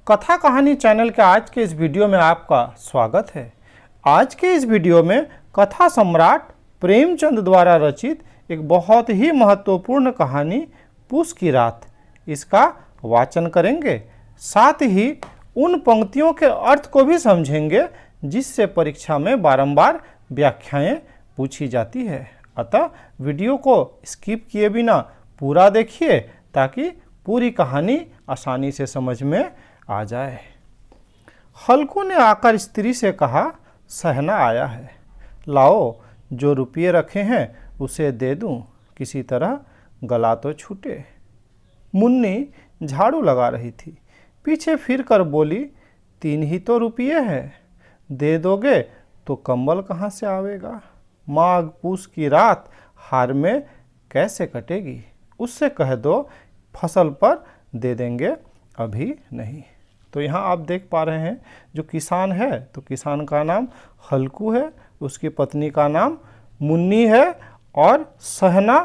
कथा कहानी चैनल के आज के इस वीडियो में आपका स्वागत है। आज के इस वीडियो में कथा सम्राट प्रेमचंद द्वारा रचित एक बहुत ही महत्वपूर्ण कहानी पूस की रात, इसका वाचन करेंगे। साथ ही उन पंक्तियों के अर्थ को भी समझेंगे जिससे परीक्षा में बारंबार व्याख्याएं पूछी जाती है। अतः वीडियो को स्किप किए बिना पूरा देखिए ताकि पूरी कहानी आसानी से समझ में आ जाए। हल्कू ने आकर स्त्री से कहा, सहना आया है, लाओ जो रुपये रखे हैं उसे दे दूं, किसी तरह गला तो छूटे। मुन्नी झाड़ू लगा रही थी, पीछे फिर कर बोली, 3 ही तो रुपये है, दे दोगे तो कंबल कहाँ से आवेगा। माघ पूस की रात हार में कैसे कटेगी, उससे कह दो फसल पर दे देंगे, अभी नहीं। तो यहाँ आप देख पा रहे हैं जो किसान है तो किसान का नाम हल्कू है, उसकी पत्नी का नाम मुन्नी है और सहना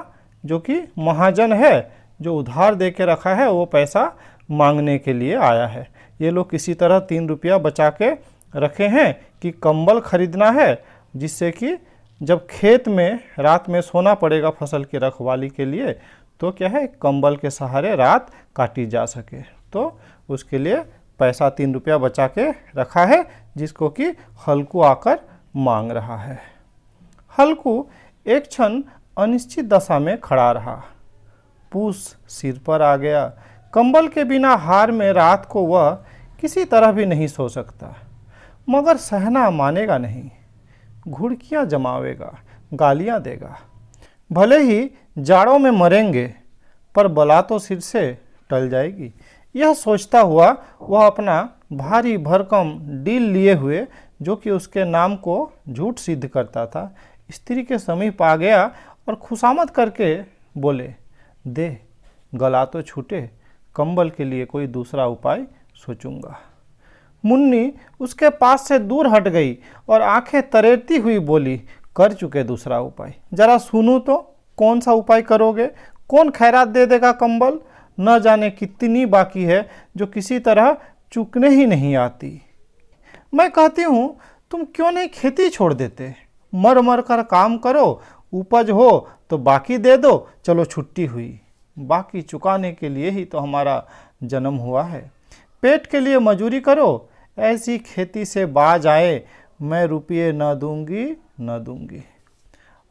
जो कि महाजन है जो उधार दे के रखा है वो पैसा मांगने के लिए आया है। ये लोग किसी तरह 3 रुपया बचा के रखे हैं कि कंबल खरीदना है, जिससे कि जब खेत में रात में सोना पड़ेगा फसल की रखवाली के लिए तो क्या है कंबल के सहारे रात काटी जा सके। तो उसके लिए पैसा 3 रुपया बचा के रखा है जिसको कि हल्कू आकर मांग रहा है। हल्कू एक क्षण अनिश्चित दशा में खड़ा रहा। पूस सिर पर आ गया। कंबल के बिना हार में रात को वह किसी तरह भी नहीं सो सकता, मगर सहना मानेगा नहीं, घुड़कियां जमावेगा, गालियां देगा। भले ही जाड़ों में मरेंगे पर बला तो सिर से टल जाएगी। यह सोचता हुआ वह अपना भारी भरकम डील लिए हुए जो कि उसके नाम को झूठ सिद्ध करता था स्त्री के समीप आ गया और खुशामद करके बोले, दे गला तो छूटे, कंबल के लिए कोई दूसरा उपाय सोचूंगा। मुन्नी उसके पास से दूर हट गई और आंखें तरेरती हुई बोली, कर चुके दूसरा उपाय, जरा सुनूं तो कौन सा उपाय करोगे, कौन खैरात दे देगा कंबल, न जाने कितनी बाकी है जो किसी तरह चूकने ही नहीं आती। मैं कहती हूँ तुम क्यों नहीं खेती छोड़ देते, मर मर कर काम करो, उपज हो तो बाकी दे दो, चलो छुट्टी हुई। बाकी चुकाने के लिए ही तो हमारा जन्म हुआ है, पेट के लिए मजूरी करो, ऐसी खेती से बाज आए, मैं रुपये न दूंगी।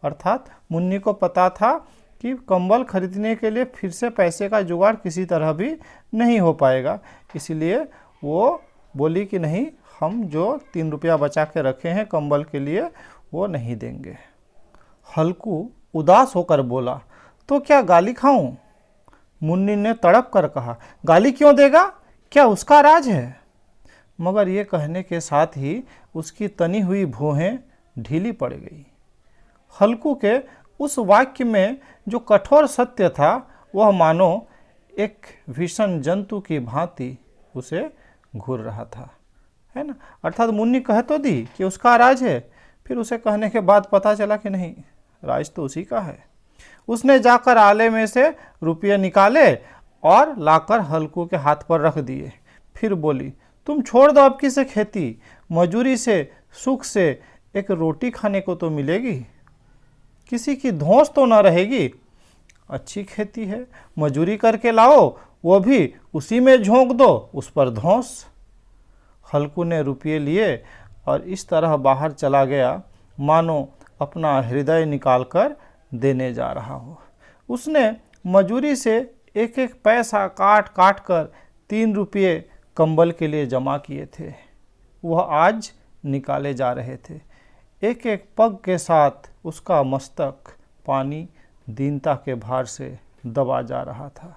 अर्थात मुन्नी को पता था कि कंबल खरीदने के लिए फिर से पैसे का जुगाड़ किसी तरह भी नहीं हो पाएगा, इसलिए वो बोली कि नहीं, हम जो 3 रुपया बचा के रखे हैं कंबल के लिए वो नहीं देंगे। हल्कू उदास होकर बोला, तो क्या गाली खाऊं। मुन्नी ने तड़प कर कहा, गाली क्यों देगा, क्या उसका राज है। मगर ये कहने के साथ ही उसकी तनी हुई भौहें ढीली पड़ गई। हल्कू के उस वाक्य में जो कठोर सत्य था वह मानो एक भीषण जंतु की भांति उसे घूर रहा था, है ना। अर्थात मुन्नी कह तो दी कि उसका राज है, फिर उसे कहने के बाद पता चला कि नहीं, राज तो उसी का है। उसने जाकर आले में से रुपये निकाले और लाकर हल्कू के हाथ पर रख दिए। फिर बोली, तुम छोड़ दो अब की से खेती, मजूरी से सुख से एक रोटी खाने को तो मिलेगी, किसी की धौंस तो न रहेगी। अच्छी खेती है, मजूरी करके लाओ, वो भी उसी में झोंक दो, उस पर धौंस। हल्कू ने रुपये लिए और इस तरह बाहर चला गया मानो अपना हृदय निकालकर देने जा रहा हो। उसने मजूरी से एक एक पैसा काट काट कर 3 रुपये कंबल के लिए जमा किए थे, वह आज निकाले जा रहे थे। एक एक पग के साथ उसका मस्तक पानी दीनता के भार से दबा जा रहा था।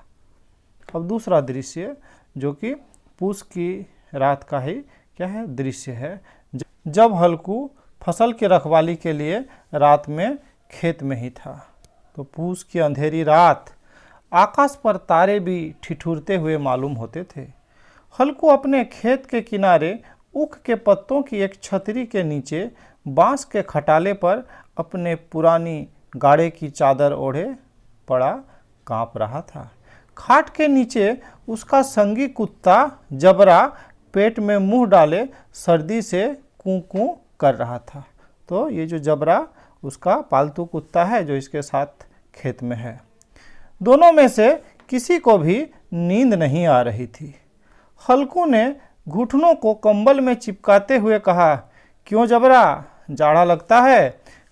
अब दूसरा दृश्य जो कि पूस की रात का ही क्या है दृश्य है, जब हल्कू फसल की रखवाली के लिए रात में खेत में ही था। तो पूस की अंधेरी रात, आकाश पर तारे भी ठिठुरते हुए मालूम होते थे। हल्कू अपने खेत के किनारे ऊख के पत्तों की एक छतरी के नीचे बांस के खटाले पर अपने पुरानी गाड़े की चादर ओढ़े पड़ा कांप रहा था। खाट के नीचे उसका संगी कुत्ता जबरा पेट में मुंह डाले सर्दी से कूं कूं कर रहा था। तो ये जो जबरा उसका पालतू कुत्ता है जो इसके साथ खेत में है। दोनों में से किसी को भी नींद नहीं आ रही थी। हल्कू ने घुटनों को कंबल में चिपकाते हुए कहा, क्यों जबरा, जाड़ा लगता है?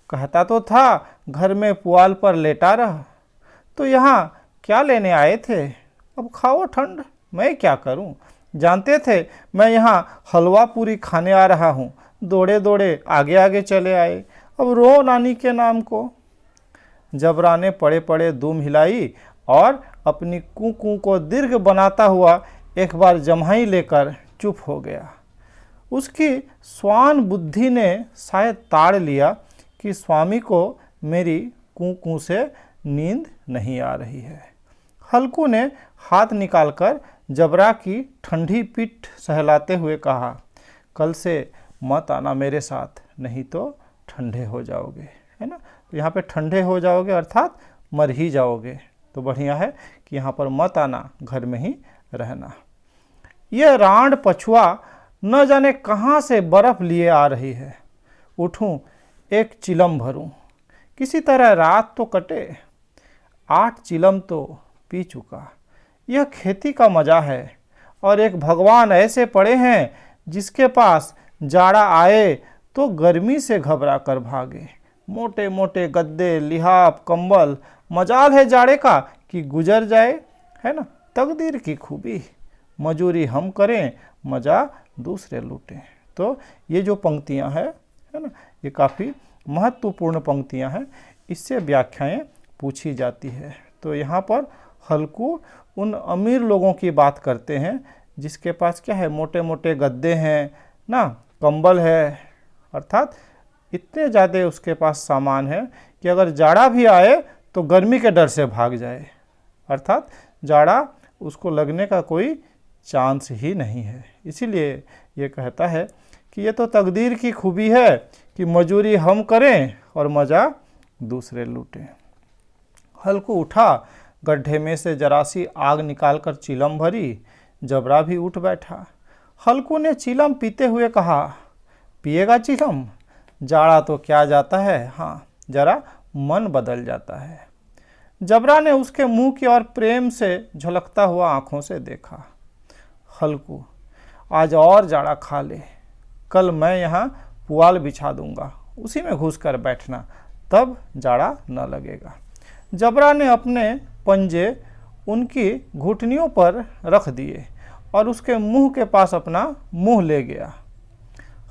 कहता तो था घर में पुआल पर लेटा रहा। तो यहाँ क्या लेने आए थे? अब खाओ ठंड, मैं क्या करूं? जानते थे मैं यहाँ हलवा पूरी खाने आ रहा हूँ, दौड़े दौड़े आगे आगे चले आए, अब रो नानी के नाम को। जबरा ने पड़े पड़े दुम हिलाई और अपनी कूं कूं को दीर्घ बनाता हुआ एक बार जम्हाई लेकर चुप हो गया। उसकी स्वान बुद्धि ने शायद ताड़ लिया कि स्वामी को मेरी कूं कूं से नींद नहीं आ रही है। हल्कू ने हाथ निकालकर जबरा की ठंडी पीठ सहलाते हुए कहा, कल से मत आना मेरे साथ, नहीं तो ठंडे हो जाओगे, है ना। तो यहाँ पे ठंडे हो जाओगे अर्थात मर ही जाओगे। तो बढ़िया है कि यहाँ पर मत आना, घर में ही रहना। यह रांड पछुआ न जाने कहाँ से बर्फ लिए आ रही है। उठूं, एक चिलम भरूं, किसी तरह रात तो कटे। 8 चिलम तो पी चुका। यह खेती का मजा है। और एक भगवान ऐसे पड़े हैं जिसके पास जाड़ा आए तो गर्मी से घबरा कर भागे। मोटे मोटे गद्दे, लिहाफ, कंबल, मजाल है जाड़े का कि गुजर जाए, है ना। तकदीर की खूबी, मजूरी हम करें, मज़ा दूसरे लूटें। तो ये जो पंक्तियां है ना, ये काफ़ी महत्वपूर्ण पंक्तियां हैं। इससे व्याख्याएं पूछी जाती है। तो यहाँ पर हल्कू उन अमीर लोगों की बात करते हैं जिसके पास क्या है, मोटे मोटे गद्दे हैं ना, कंबल है, अर्थात इतने ज़्यादा उसके पास सामान है कि अगर जाड़ा भी आए तो गर्मी के डर से भाग जाए, अर्थात जाड़ा उसको लगने का कोई चांस ही नहीं है। इसीलिए ये कहता है कि ये तो तकदीर की खूबी है कि मजूरी हम करें और मज़ा दूसरे लूटें। हल्कू उठा, गड्ढे में से जरा सी आग निकालकर चिलम भरी। जबरा भी उठ बैठा। हल्कू ने चिलम पीते हुए कहा, पिएगा चिलम? जाड़ा तो क्या जाता है, हाँ जरा मन बदल जाता है। जबरा ने उसके मुंह की ओर प्रेम से झलकता हुआ आंखों से देखा। हल्कू, आज और जाड़ा खा ले, कल मैं यहाँ पुआल बिछा दूंगा, उसी में घुसकर बैठना, तब जाड़ा न लगेगा। जबरा ने अपने पंजे उनकी घुटनियों पर रख दिए और उसके मुंह के पास अपना मुंह ले गया।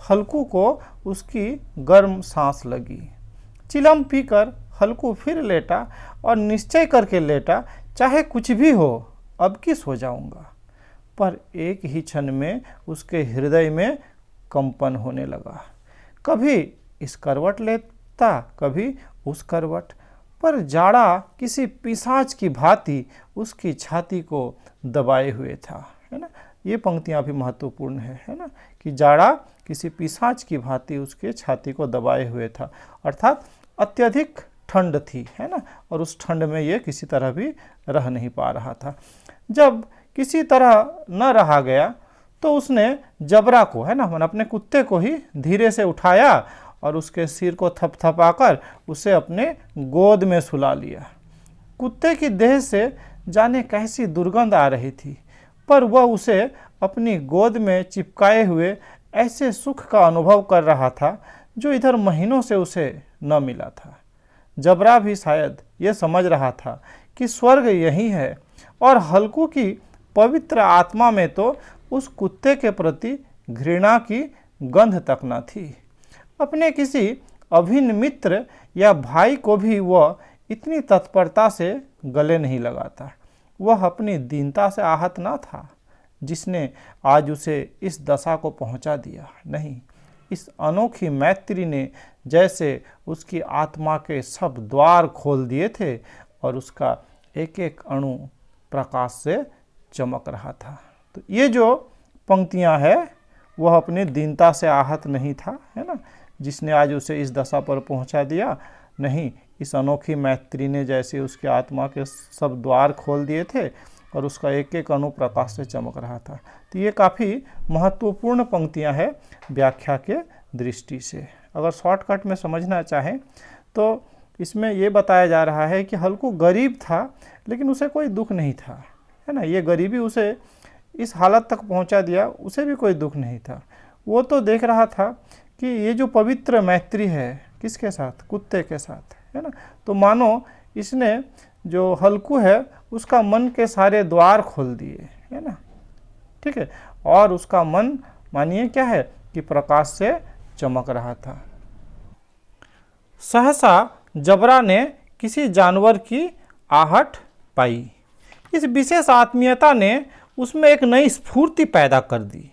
हल्कू को उसकी गर्म सांस लगी। चिलम पीकर हल्कू फिर लेटा और निश्चय करके लेटा, चाहे कुछ भी हो अब की सो जाऊंगा। पर एक ही क्षण में उसके हृदय में कंपन होने लगा। कभी इस करवट लेता, कभी उस करवट, पर जाड़ा किसी पिशाच की भांति उसकी छाती को दबाए हुए था, है ना। ये पंक्तियाँ भी महत्वपूर्ण है ना, कि जाड़ा किसी पिशाच की भांति उसके छाती को दबाए हुए था, अर्थात अत्यधिक ठंड थी, है ना। और उस ठंड में ये किसी तरह भी रह नहीं पा रहा था। जब किसी तरह न रहा गया तो उसने जबरा को, है ना, अपने कुत्ते को ही धीरे से उठाया और उसके सिर को थपथपाकर उसे अपने गोद में सुला लिया। कुत्ते की देह से जाने कैसी दुर्गंध आ रही थी, पर वह उसे अपनी गोद में चिपकाए हुए ऐसे सुख का अनुभव कर रहा था जो इधर महीनों से उसे न मिला था। जबरा भी शायद ये समझ रहा था कि स्वर्ग यही है, और हल्कू की पवित्र आत्मा में तो उस कुत्ते के प्रति घृणा की गंध तक न थी। अपने किसी अभिन्न मित्र या भाई को भी वह इतनी तत्परता से गले नहीं लगाता। वह अपनी दीनता से आहत न था जिसने आज उसे इस दशा को पहुंचा दिया, नहीं, इस अनोखी मैत्री ने जैसे उसकी आत्मा के सब द्वार खोल दिए थे और उसका एक एक अणु प्रकाश से चमक रहा था। तो ये जो पंक्तियां है वह अपनी दीनता से आहत नहीं था, है ना, जिसने आज उसे इस दशा पर पहुंचा दिया, नहीं, इस अनोखी मैत्री ने जैसे उसके आत्मा के सब द्वार खोल दिए थे और उसका एक एक अणु प्रकाश से चमक रहा था। तो ये काफ़ी महत्वपूर्ण पंक्तियां हैं व्याख्या के दृष्टि से। अगर शॉर्टकट में समझना चाहें तो इसमें ये बताया जा रहा है कि हल्कू गरीब था लेकिन उसे कोई दुख नहीं था, है ना। ये गरीबी उसे इस हालत तक पहुंचा दिया, उसे भी कोई दुख नहीं था। वो तो देख रहा था कि ये जो पवित्र मैत्री है किसके साथ, कुत्ते के साथ, है ना। तो मानो इसने जो हल्कू है उसका मन के सारे द्वार खोल दिए, है ना, ठीक है। और उसका मन मानिए क्या है कि प्रकाश से चमक रहा था। सहसा जबरा ने किसी जानवर की आहट पाई। इस विशेष आत्मीयता ने उसमें एक नई स्फूर्ति पैदा कर दी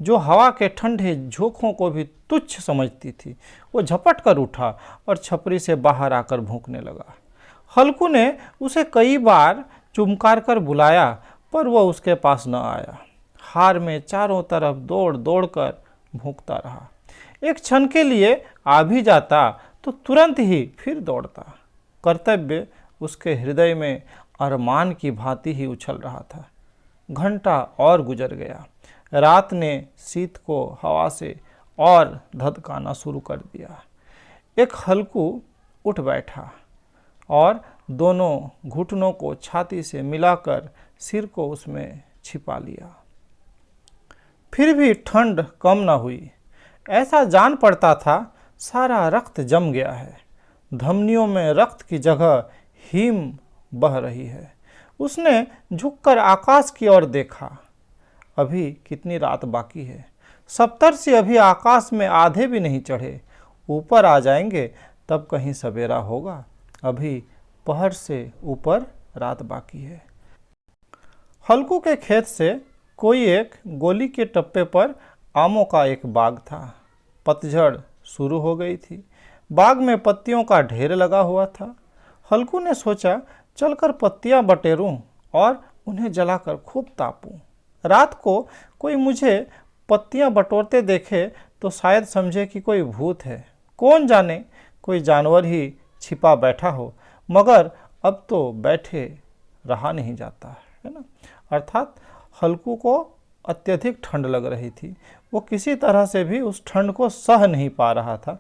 जो हवा के ठंडे झोंकों को भी तुच्छ समझती थी। वो झपट कर उठा और छपरी से बाहर आकर भौंकने लगा। हल्कू ने उसे कई बार चुमकार कर बुलाया पर वह उसके पास न आया। हार में चारों तरफ दौड़ दौड़ कर भौंकता रहा। एक क्षण के लिए आ भी जाता तो तुरंत ही फिर दौड़ता। कर्तव्य उसके हृदय में अरमान की भांति ही उछल रहा था। घंटा और गुजर गया। रात ने शीत को हवा से और धधकाना शुरू कर दिया। एक हल्कू उठ बैठा और दोनों घुटनों को छाती से मिलाकर सिर को उसमें छिपा लिया। फिर भी ठंड कम न हुई। ऐसा जान पड़ता था सारा रक्त जम गया है, धमनियों में रक्त की जगह हिम बह रही है। उसने झुककर आकाश की ओर देखा। अभी कितनी रात बाकी है। सप्तर्षि अभी आकाश में आधे भी नहीं चढ़े। ऊपर आ जाएंगे तब कहीं सवेरा होगा। अभी पहर से ऊपर रात बाकी है। हल्कू के खेत से कोई एक गोली के टप्पे पर आमों का एक बाग था। पतझड़ शुरू हो गई थी। बाग में पत्तियों का ढेर लगा हुआ था। हल्कू ने सोचा चलकर पत्तियां बटेरूं और उन्हें जलाकर खूब तापूं। रात को कोई मुझे पत्तियां बटोरते देखे तो शायद समझे कि कोई भूत है। कौन जाने कोई जानवर ही छिपा बैठा हो, मगर अब तो बैठे रहा नहीं जाता, है ना। अर्थात हल्कू को अत्यधिक ठंड लग रही थी। वो किसी तरह से भी उस ठंड को सह नहीं पा रहा था।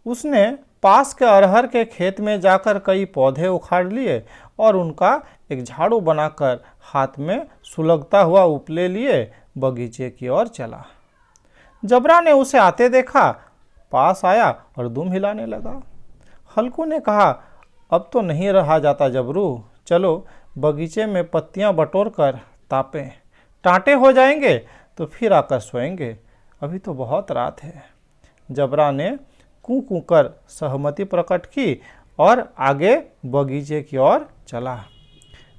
उसने पास के अरहर के खेत में जाकर कई पौधे उखाड़ लिए और उनका एक झाड़ू बनाकर हाथ में सुलगता हुआ उपले लिए बगीचे की ओर चला। जबरा ने उसे आते देखा, पास आया और दुम हिलाने लगा। हल्कू ने कहा, अब तो नहीं रहा जाता जबरू, चलो बगीचे में पत्तियां बटोर कर तापें। टांटे हो जाएंगे तो फिर आकर सोएंगे, अभी तो बहुत रात है। जबरा ने कूं कूं कर सहमति प्रकट की और आगे बगीचे की ओर चला।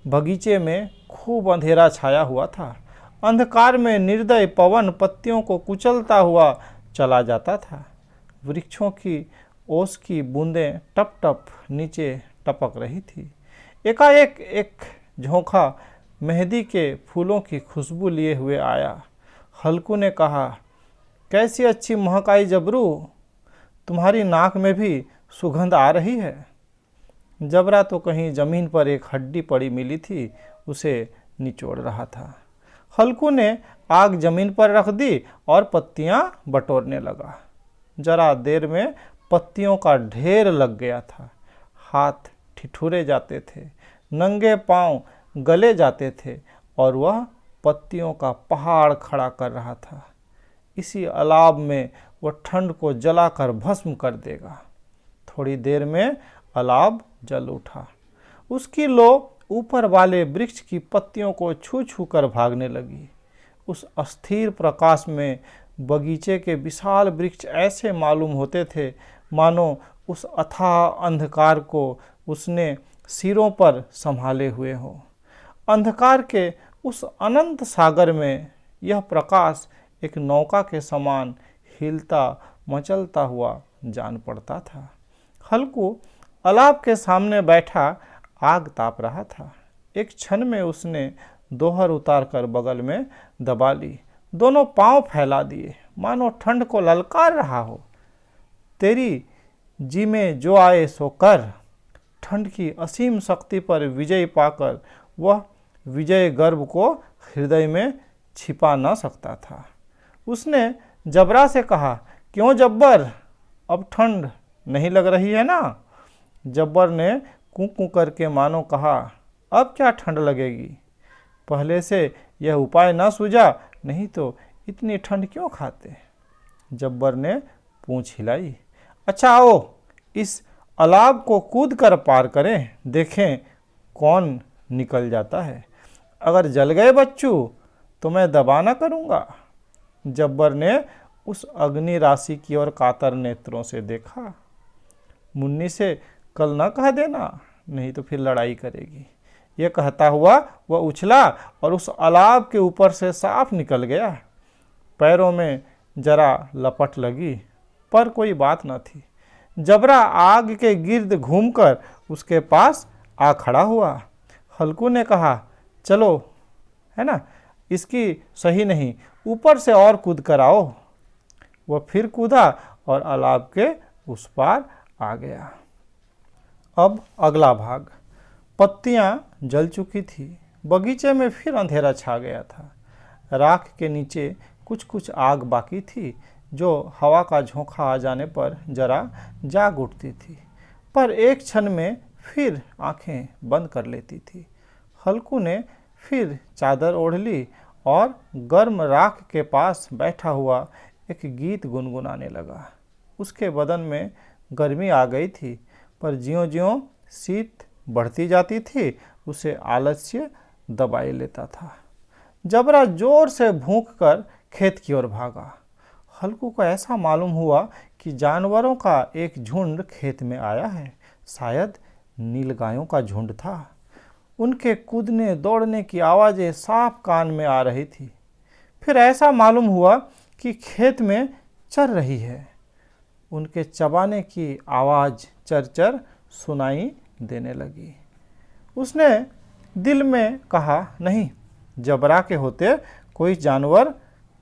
बगीचे में खूब अंधेरा छाया हुआ था। अंधकार में निर्दय पवन पत्तियों को कुचलता हुआ चला जाता था। वृक्षों की ओस की बूंदें टप टप नीचे टपक रही थी। एकाएक एक झोंका मेहंदी के फूलों की खुशबू लिए हुए आया। हल्कू ने कहा, कैसी अच्छी महक आई जबरू, तुम्हारी नाक में भी सुगंध आ रही है। जबरा तो कहीं जमीन पर एक हड्डी पड़ी मिली थी, उसे निचोड़ रहा था। हल्कू ने आग जमीन पर रख दी और पत्तियां बटोरने लगा। जरा देर में पत्तियों का ढेर लग गया था। हाथ ठिठुरे जाते थे, नंगे पांव गले जाते थे और वह पत्तियों का पहाड़ खड़ा कर रहा था। इसी अलाव में वह ठंड को जलाकर भस्म कर देगा। थोड़ी देर में अलाव जल उठा। उसकी लो ऊपर वाले वृक्ष की पत्तियों को छू छू कर भागने लगी। उस अस्थिर प्रकाश में बगीचे के विशाल वृक्ष ऐसे मालूम होते थे मानो उस अथाह अंधकार को उसने सिरों पर संभाले हुए हो। अंधकार के उस अनंत सागर में यह प्रकाश एक नौका के समान हिलता मचलता हुआ जान पड़ता था। हल्कू अलाव के सामने बैठा आग ताप रहा था। एक क्षण में उसने दोहर उतार कर बगल में दबा ली, दोनों पांव फैला दिए मानो ठंड को ललकार रहा हो। तेरी जी में जो आए सो कर। ठंड की असीम शक्ति पर विजय पाकर वह विजय गर्व को हृदय में छिपा न सकता था। उसने जबरा से कहा, क्यों जब्बर, अब ठंड नहीं लग रही है ना? जब्बर ने कूं कूं करके मानो कहा, अब क्या ठंड लगेगी, पहले से यह उपाय न सूझा, नहीं तो इतनी ठंड क्यों खाते? जब्बर ने पूंछ हिलाई। अच्छा आओ इस अलाव को कूद कर पार करें, देखें कौन निकल जाता है। अगर जल गए बच्चू तो मैं दबा न करूँगा। जब्बर ने उस अग्नि राशि की ओर कातर नेत्रों से देखा। मुन्नी से कल न कह देना, नहीं तो फिर लड़ाई करेगी। ये कहता हुआ वह उछला और उस अलाव के ऊपर से साफ निकल गया। पैरों में जरा लपट लगी, पर कोई बात न थी। जबरा आग के गिर्द घूमकर उसके पास आ खड़ा हुआ। हल्कू ने कहा, चलो, है ना, इसकी सही नहीं, ऊपर से और कूद कर आओ। वह फिर कूदा और अलाव के उस पार आ गया। अब अगला भाग। पत्तियां जल चुकी थी, बगीचे में फिर अंधेरा छा गया था। राख के नीचे कुछ कुछ आग बाकी थी, जो हवा का झोंका आ जाने पर जरा जाग उठती थी, पर एक क्षण में फिर आंखें बंद कर लेती थी। हल्कू ने फिर चादर ओढ़ ली और गर्म राख के पास बैठा हुआ एक गीत गुनगुनाने लगा। उसके बदन में गर्मी आ गई थी, पर ज्यों-ज्यों शीत बढ़ती जाती थी उसे आलस्य दबाए लेता था। जबरा जोर से भूख कर खेत की ओर भागा। हल्कू को ऐसा मालूम हुआ कि जानवरों का एक झुंड खेत में आया है। शायद नीलगायों का झुंड था। उनके कूदने दौड़ने की आवाज़ें साफ कान में आ रही थी। फिर ऐसा मालूम हुआ कि खेत में चर रही है। उनके चबाने की आवाज़ चरचर सुनाई देने लगी। उसने दिल में कहा, नहीं, जबरा के होते कोई जानवर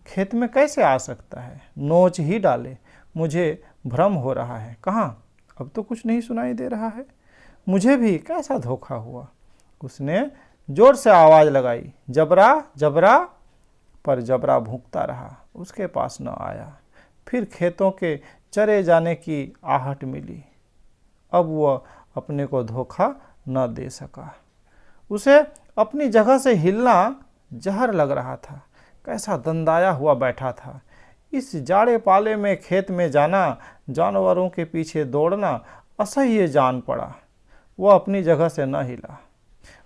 खेत में कैसे आ सकता है? नोच ही डाले, मुझे भ्रम हो रहा है। कहाँ, अब तो कुछ नहीं सुनाई दे रहा है। मुझे भी कैसा धोखा हुआ। उसने जोर से आवाज़ लगाई, जबरा जबरा, पर जबरा भूखता रहा, उसके पास न आया। फिर खेतों के चरे जाने की आहट मिली। अब वह अपने को धोखा न दे सका। उसे अपनी जगह से हिलना जहर लग रहा था। कैसा दंदाया हुआ बैठा था। इस जाड़े पाले में खेत में जाना, जानवरों के पीछे दौड़ना असह्य जान पड़ा। वह अपनी जगह से न हिला।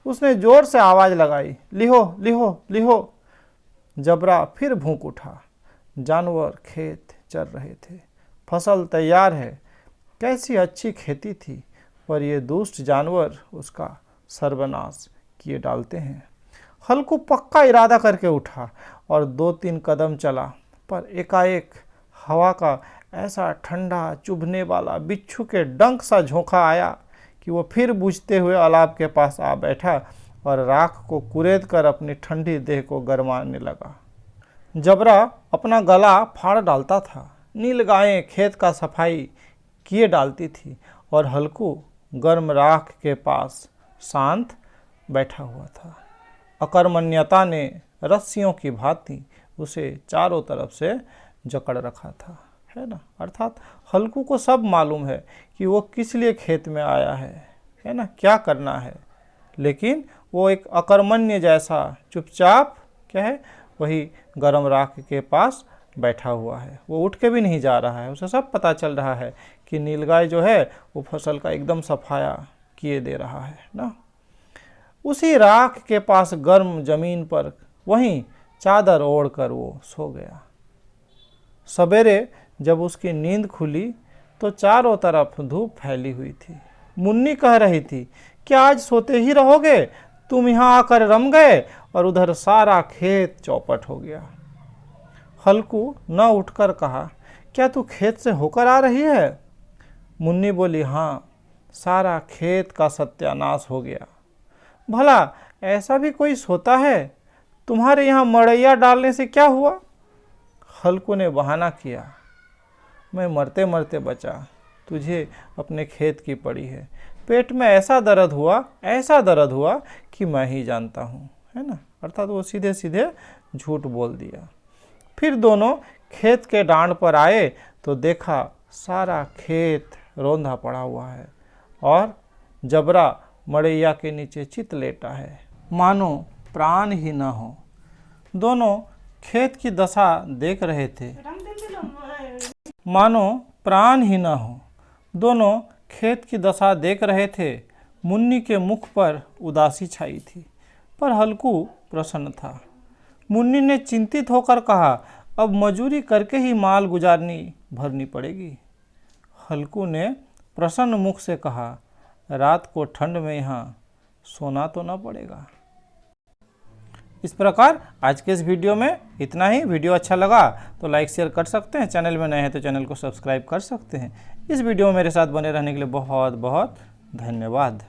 उसने जोर से आवाज़ लगाई, लिहो लिहो लिहो। जबरा फिर भूख उठा। जानवर खेत चर रहे थे। फसल तैयार है। कैसी अच्छी खेती थी, पर ये दुष्ट जानवर उसका सर्वनाश किए डालते हैं। हल्कू पक्का इरादा करके उठा और 2-3 कदम चला, पर एकाएक हवा का ऐसा ठंडा चुभने वाला बिच्छू के डंक सा झोंका आया कि वो फिर बुझते हुए अलाव के पास आ बैठा और राख को कुरेद कर अपनी ठंडी देह को गरमाने लगा। जबरा अपना गला फाड़ डालता था। नीलगायें खेत का सफाई किए डालती थी और हल्कू गर्म राख के पास शांत बैठा हुआ था। अकर्मण्यता ने रस्सियों की भांति उसे चारों तरफ से जकड़ रखा था, है ना। अर्थात हल्कू को सब मालूम है कि वो किस लिए खेत में आया है ना, क्या करना है, लेकिन वो एक अकर्मण्य जैसा चुपचाप क्या है, वही गर्म राख के पास बैठा हुआ है। वो उठ के भी नहीं जा रहा है। उसे सब पता चल रहा है कि नीलगाय जो है वो फसल का एकदम सफाया किए दे रहा है ना। उसी राख के पास गर्म जमीन पर वहीं चादर ओढ़कर वो सो गया। सवेरे जब उसकी नींद खुली तो चारों तरफ धूप फैली हुई थी। मुन्नी कह रही थी, क्या आज सोते ही रहोगे? तुम यहाँ आकर रम गए और उधर सारा खेत चौपट हो गया। हल्कू न उठकर कहा, क्या तू खेत से होकर आ रही है? मुन्नी बोली, हाँ, सारा खेत का सत्यानाश हो गया। भला ऐसा भी कोई सोता है? तुम्हारे यहाँ मड़ैया डालने से क्या हुआ? हल्कू ने बहाना किया, मैं मरते मरते बचा, तुझे अपने खेत की पड़ी है। पेट में ऐसा दर्द हुआ कि मैं ही जानता हूँ, है ना, अर्थात वो सीधे सीधे झूठ बोल दिया। फिर दोनों खेत के डांड पर आए तो देखा सारा खेत रौंदा पड़ा हुआ है और जबरा मड़ैया के नीचे चित लेटा है, मानो प्राण ही न हो। दोनों खेत की दशा देख रहे थे, मानो प्राण ही न हो। दोनों खेत की दशा देख रहे थे। मुन्नी के मुख पर उदासी छाई थी, पर हल्कू प्रसन्न था। मुन्नी ने चिंतित होकर कहा, अब मजूरी करके ही माल गुजारनी भरनी पड़ेगी। हल्कू ने प्रसन्न मुख से कहा, रात को ठंड में यहाँ सोना तो न पड़ेगा। इस प्रकार आज के इस वीडियो में इतना ही। वीडियो अच्छा लगा तो लाइक शेयर कर सकते हैं, चैनल में नए हैं तो चैनल को सब्सक्राइब कर सकते हैं। इस वीडियो में मेरे साथ बने रहने के लिए बहुत बहुत धन्यवाद।